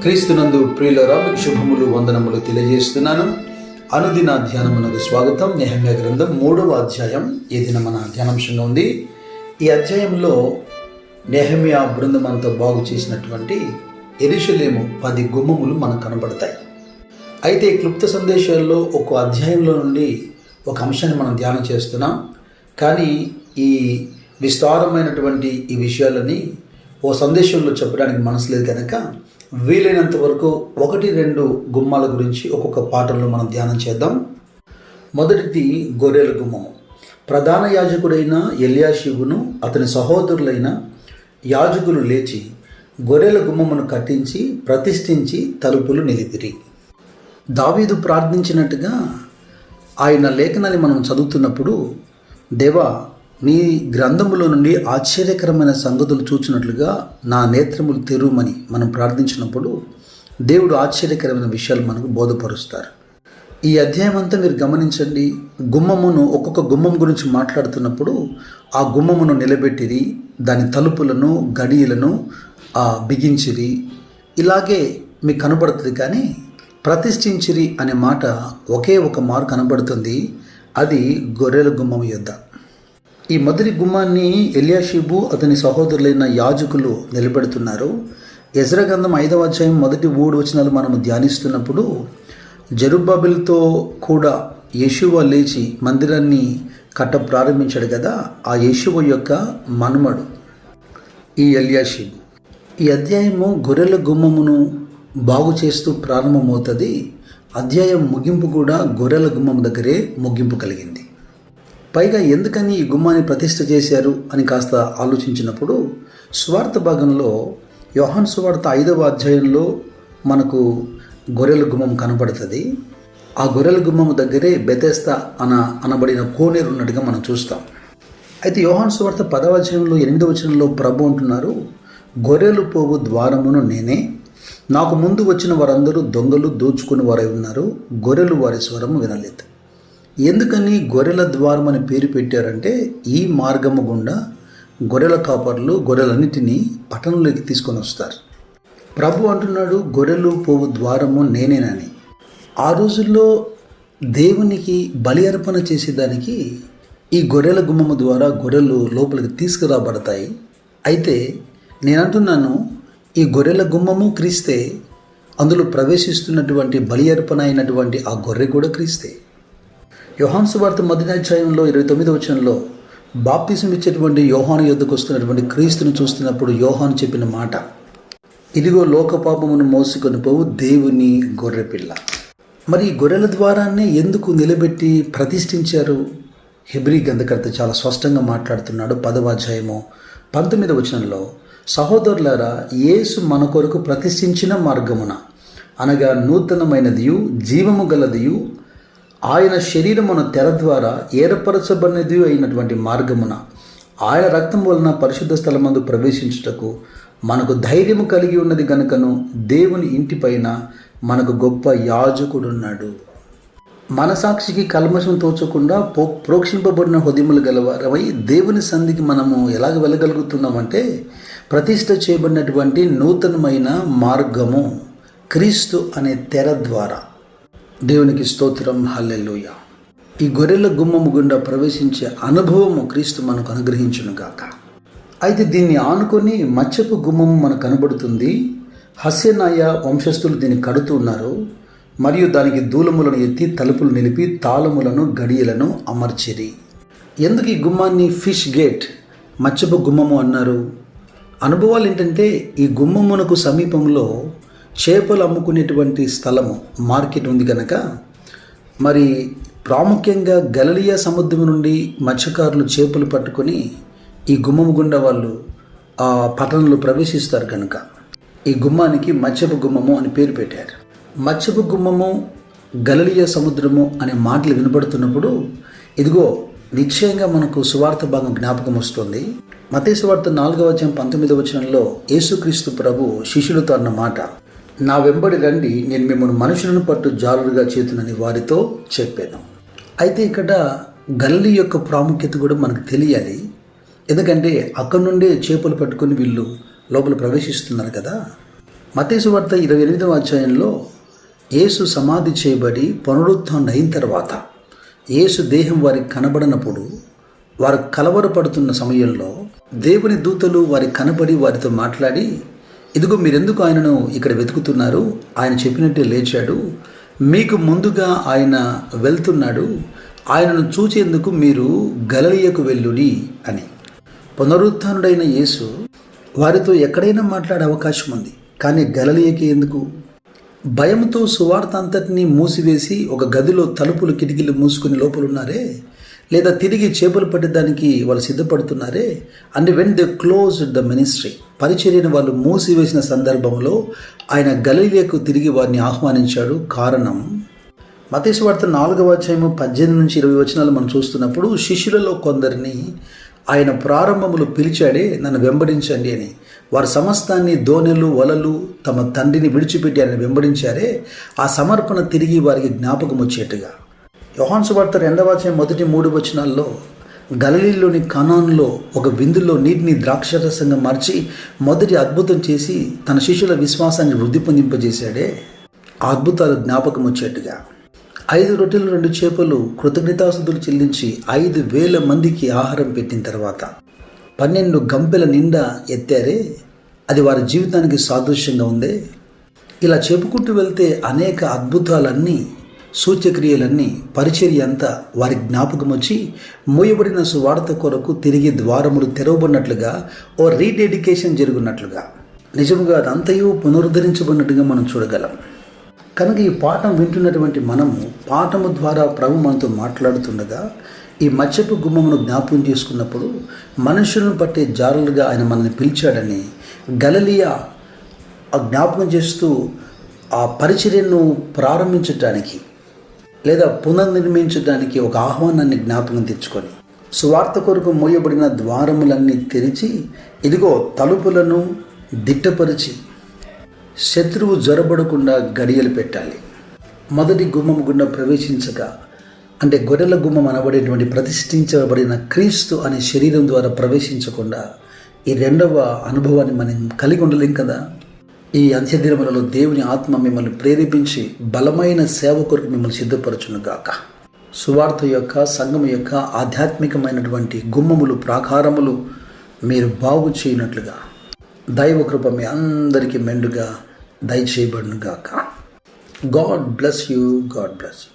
క్రీస్తునందు ప్రియులారా, మీకు శుభములు వందనములు తెలియజేస్తున్నాను. అనుదిన ధ్యానమునకు స్వాగతం. నెహెమ్యా గ్రంథం 3వ అధ్యాయం ఈ దిన మన ధ్యానాంశంగా ఉంది. ఈ అధ్యాయంలో నెహెమ్యా బృందం అంతా బాగు చేసినటువంటి యెరూషలేము 10 గుమ్మములు మనకు కనబడతాయి. అయితే క్లుప్త సందేశాల్లో ఒక అధ్యాయంలో నుండి ఒక అంశాన్ని మనం ధ్యానం చేస్తున్నాం. కానీ ఈ విస్తారమైనటువంటి ఈ విషయాలని ఓ సందేశంలో చెప్పడానికి మనసు లేదు కనుక వీలైనంత వరకు 1-2 గుమ్మాల గురించి ఒక్కొక్క పాఠంలో మనం ధ్యానం చేద్దాం. మొదటిది గొర్రెల గుమ్మము. ప్రధాన యాజకుడైన ఎల్యాషీబును అతని సహోదరులైన యాజకులు లేచి గొర్రెల గుమ్మమును కట్టించి ప్రతిష్ఠించి తలుపులు నిలిపిరి. దావీదు ప్రార్థించినట్టుగా ఆయన లేఖనాన్ని మనం చదువుతున్నప్పుడు, దేవా, నీ గ్రంథములో నుండి ఆశ్చర్యకరమైన సంగతులు చూచినట్లుగా నా నేత్రములు తెరుమని మనం ప్రార్థించినప్పుడు దేవుడు ఆశ్చర్యకరమైన విషయాలు మనకు బోధపరుస్తారు. ఈ అధ్యాయం అంతా మీరు గమనించండి. గుమ్మమును, ఒక్కొక్క గుమ్మం గురించి మాట్లాడుతున్నప్పుడు ఆ గుమ్మమును నిలబెట్టిరి, దాని తలుపులను గడియలను బిగించిరి, ఇలాగే మీకు కనబడుతుంది. కానీ ప్రతిష్ఠించిరి అనే మాట ఒకే ఒక మారు కనబడుతుంది. అది గొర్రెల గుమ్మము యొద్ద. ఈ మొదటి గుమ్మాన్ని ఎల్యాషీబు అతని సహోదరులైన యాజకులు నిలబెడుతున్నారు. ఎజ్రా గ్రంథం 5వ అధ్యాయం 1-3 వచనాలు మనము ధ్యానిస్తున్నప్పుడు, జెరుబ్బాబెలుతో కూడా యెషూవ లేచి మందిరాన్ని కట్ట ప్రారంభించాడు కదా, ఆ యెషూవ యొక్క మనుమడు ఈ ఎల్యాషీబు. ఈ అధ్యాయము గొర్రెల గుమ్మమును బాగు చేస్తూ ప్రారంభమవుతుంది. అధ్యాయం ముగింపు కూడా గొర్రెల గుమ్మం దగ్గరే ముగింపు కలిగింది. పైగా ఎందుకని ఈ గుమ్మాన్ని ప్రతిష్ఠ చేశారు అని కాస్త ఆలోచించినప్పుడు, సువార్త భాగంలో యోహాను సువార్త 5వ అధ్యాయంలో మనకు గొర్రెల గుమ్మం కనబడుతుంది. ఆ గొర్రెల గుమ్మము దగ్గరే బెతెస్దా అనబడిన కోనేరు ఉన్నట్టుగా మనం చూస్తాం. అయితే యోహాను సువార్త 10వ అధ్యాయంలో 8వ వచనంలో ప్రభు అంటున్నారు, గొర్రెలు పోవు ద్వారమును నేనే, నాకు ముందు వచ్చిన వారందరూ దొంగలు దోచుకుని వారై ఉన్నారు, గొర్రెలు వారి స్వరము వినలేదు. ఎందుకని గొర్రెల ద్వారం అని పేరు పెట్టారంటే, ఈ మార్గము గుండా గొర్రెల కాపర్లు గొర్రెలన్నిటినీ పట్టణంలోకి తీసుకొని వస్తారు. ప్రభు అంటున్నాడు, గొర్రెలు పోవు ద్వారము నేనేనని. ఆ రోజుల్లో దేవునికి బలి అర్పణ చేసేదానికి ఈ గొర్రెల గుమ్మము ద్వారా గొర్రెలు లోపలికి తీసుకురాబడతాయి. అయితే నేనంటున్నాను, ఈ గొర్రెల గుమ్మము క్రీస్తే, అందులో ప్రవేశిస్తున్నటువంటి బలి అర్పణ అయినటువంటి ఆ గొర్రె కూడా క్రీస్తే. యోహాను సువార్త 1వ అధ్యాయంలో 29వ వచనంలో బాప్తిసం ఇచ్చేటువంటి యోహాను యొద్దకు వస్తున్నటువంటి క్రీస్తును చూస్తున్నప్పుడు యోహాను చెప్పిన మాట, ఇదిగో లోక పాపమును మోసుకొని పోవు దేవుని గొర్రెపిల్ల. మరి ఈ గొర్రెల ద్వారానే ఎందుకు నిలబెట్టి ప్రతిష్ఠించారు? హెబ్రీ గ్రంథకర్త చాలా స్పష్టంగా మాట్లాడుతున్నాడు. 10వ అధ్యాయము 19వ వచనంలో, సహోదరులారా, యేసు మన కొరకు ప్రతిష్ఠించిన మార్గమున, అనగా నూతనమైనదియు జీవము గలదియు ఆయన శరీరమున తెర ద్వారా ఏర్పరచబడినది అయినటువంటి మార్గమున ఆయన రక్తం వలన పరిశుద్ధ స్థలమందు ప్రవేశించుటకు మనకు ధైర్యము కలిగి ఉన్నది గనుకను దేవుని ఇంటిపైన మనకు గొప్ప యాజకుడున్నాడు. మనసాక్షికి కల్మషం తోచకుండా ప్రోక్షింపబడిన హృదయములు గలవారమై దేవుని సంధికి మనము ఎలాగ వెళ్ళగలుగుతున్నామంటే, ప్రతిష్ఠ చేయబడినటువంటి నూతనమైన మార్గము క్రీస్తు అనే తెర ద్వారా. దేవునికి స్తోత్రం, హల్లెలూయా. ఈ గొర్రెల గుమ్మము గుండా ప్రవేశించే అనుభవము క్రీస్తు మనకు అనుగ్రహించును గాక. అయితే దీన్ని ఆనుకొని మచ్చపు గుమ్మము మనకు కనబడుతుంది. హస్యనాయ వంశస్థులు దీన్ని కడుతూ ఉన్నారు. మరియు దానికి దూలములను ఎత్తి తలుపులు నిలిపి తాళములను గడియలను అమర్చిరి. ఎందుకు ఈ గుమ్మాన్ని ఫిష్ గేట్, మచ్చపు గుమ్మము అన్నారు? అనుభవాలు ఏంటంటే, ఈ గుమ్మమునకు సమీపంలో చేపలు అమ్ముకునేటువంటి స్థలము, మార్కెట్ ఉంది కనుక, మరి ప్రాముఖ్యంగా గలిలయ సముద్రం నుండి మత్స్యకారులు చేపలు పట్టుకొని ఈ గుమ్మము గుండా వాళ్ళు ఆ పట్టణంలో ప్రవేశిస్తారు కనుక ఈ గుమ్మానికి మత్స్యపు గుమ్మము అని పేరు పెట్టారు. మత్స్యపు గుమ్మము, గలిలయ సముద్రము అనే మాటలు వినబడుతున్నప్పుడు, ఇదిగో నిశ్చయంగా మనకు సువార్త భాగం జ్ఞాపకం వస్తుంది. మత్తయి సువార్త 4వ అధ్యాయం 19వ వచనంలో యేసుక్రీస్తు ప్రభు శిష్యులతో అన్న మాట, నా వెంబడి రండి, నేను మిమ్మల్ని మనుషులను పట్టు జారులుగా చేతునని వారితో చెప్పాను. అయితే ఇక్కడ గలిలయ యొక్క ప్రాముఖ్యత కూడా మనకు తెలియాలి. ఎందుకంటే అక్కడి నుండే చేపలు పట్టుకొని వీళ్ళు లోపల ప్రవేశిస్తున్నారు కదా. మత్తయి సువార్త 28వ అధ్యాయంలో యేసు సమాధి చేయబడి పునరుత్థానం అయిన తర్వాత యేసు దేహం వారికి కనబడినప్పుడు వారు కలవరపడుతున్న సమయంలో దేవుని దూతలు వారికి కనబడి వారితో మాట్లాడి, ఇదిగో మీరెందుకు ఆయనను ఇక్కడ వెతుకుతున్నారు, ఆయన చెప్పినట్టే లేచాడు, మీకు ముందుగా ఆయన వెళ్తున్నాడు, ఆయనను చూచేందుకు మీరు గలిలయకు వెళ్ళుడి అని. పునరుత్థానుడైన యేసు వారితో ఎక్కడైనా మాట్లాడే అవకాశం ఉంది, కానీ గలిలయకి ఎందుకు? భయంతో సువార్త అంతటినీ మూసివేసి ఒక గదిలో తలుపులు కిటికీలు మూసుకుని లోపలున్నారే, లేదా తిరిగి చేపలు పట్టడానికి వాళ్ళు సిద్ధపడుతున్నారే. And when they close the ministry, పరిచర్యను వాళ్ళు మూసివేసిన సందర్భంలో ఆయన గలిలయకు తిరిగి వారిని ఆహ్వానించాడు. కారణం మత్తయి సువార్త 4వ అధ్యాయము 18 నుంచి 20 వచనాలు మనం చూస్తున్నప్పుడు శిష్యులలో కొందరిని ఆయన ప్రారంభములు పిలిచాడే, నన్ను వెంబడించండి అని. వారు సమస్తాన్ని దోణెలు వలలు తమ తండ్రిని విడిచిపెట్టి ఆయన వెంబడించారే, ఆ సమర్పణ తిరిగి వారికి జ్ఞాపకం వచ్చేట్టుగా. యోహాను సువార్త 2వ అధ్యాయం 1-3 వచనాల్లో గలిలీలోని కనాన్లో ఒక విందులో నీటిని ద్రాక్షరసంగా మార్చి మొదటి అద్భుతం చేసి తన శిష్యుల విశ్వాసాన్ని వృద్ధి పొందింపజేశాడే, ఆ అద్భుతాలు జ్ఞాపకం వచ్చేట్టుగా. 5 రొట్టెలు 2 చేపలు కృతజ్ఞతాస్తుతులు చెల్లించి 5,000 మందికి ఆహారం పెట్టిన తర్వాత 12 గంపెల నిండా ఎత్తారే, అది వారి జీవితానికి సాదృశ్యంగా ఉందే. ఇలా చెప్పుకుంటూ వెళ్తే అనేక అద్భుతాలన్నీ, సూచ్యక్రియలన్నీ, పరిచర్య అంతా వారి జ్ఞాపకం వచ్చి మూయబడిన సువార్త కొరకు తిరిగి ద్వారములు తెరవబడినట్లుగా ఓ రీడెడికేషన్ జరుగున్నట్లుగా నిజంగా అదంతయు పునరుద్ధరించబడినట్టుగా మనం చూడగలం. కనుక ఈ పాఠం వింటున్నటువంటి మనము పాఠము ద్వారా ప్రభు మనతో మాట్లాడుతుండగా ఈ మత్స్యపు గుమ్మమును జ్ఞాపకం చేసుకున్నప్పుడు మనుషులను పట్టే జారులుగా ఆయన మనల్ని పిలిచాడని గలిలయ జ్ఞాపకం చేస్తూ ఆ పరిచర్యను ప్రారంభించడానికి లేదా పునర్నిర్మించడానికి ఒక ఆహ్వానాన్ని జ్ఞాపకం తెచ్చుకొని సువార్త కొరకు మూయబడిన ద్వారములన్నీ తెరిచి ఇదిగో తలుపులను దిట్టపరిచి శత్రువు జొరబడకుండా గడియలు పెట్టాలి. మొదటి గుమ్మం గుండా ప్రవేశించగా, అంటే గొర్రెల గుమ్మం అనబడేటువంటి ప్రతిష్ఠించబడిన క్రీస్తు అనే శరీరం ద్వారా ప్రవేశించకుండా ఈ 2వ అనుభవాన్ని మనం కలిగి ఉండలేం కదా. ఈ అంత్యదినములలో దేవుని ఆత్మ మిమ్మల్ని ప్రేరేపించి బలమైన సేవ కొరకు మిమ్మల్ని సిద్ధపరచునుగాక. సువార్త యొక్క సంఘం యొక్క ఆధ్యాత్మికమైనటువంటి గుమ్మములు ప్రాకారములు మీరు బాగు చేయనట్లుగా దైవ కృప మీ అందరికీ మెండుగా దయచేయబడునుగాక. God bless you. God bless you.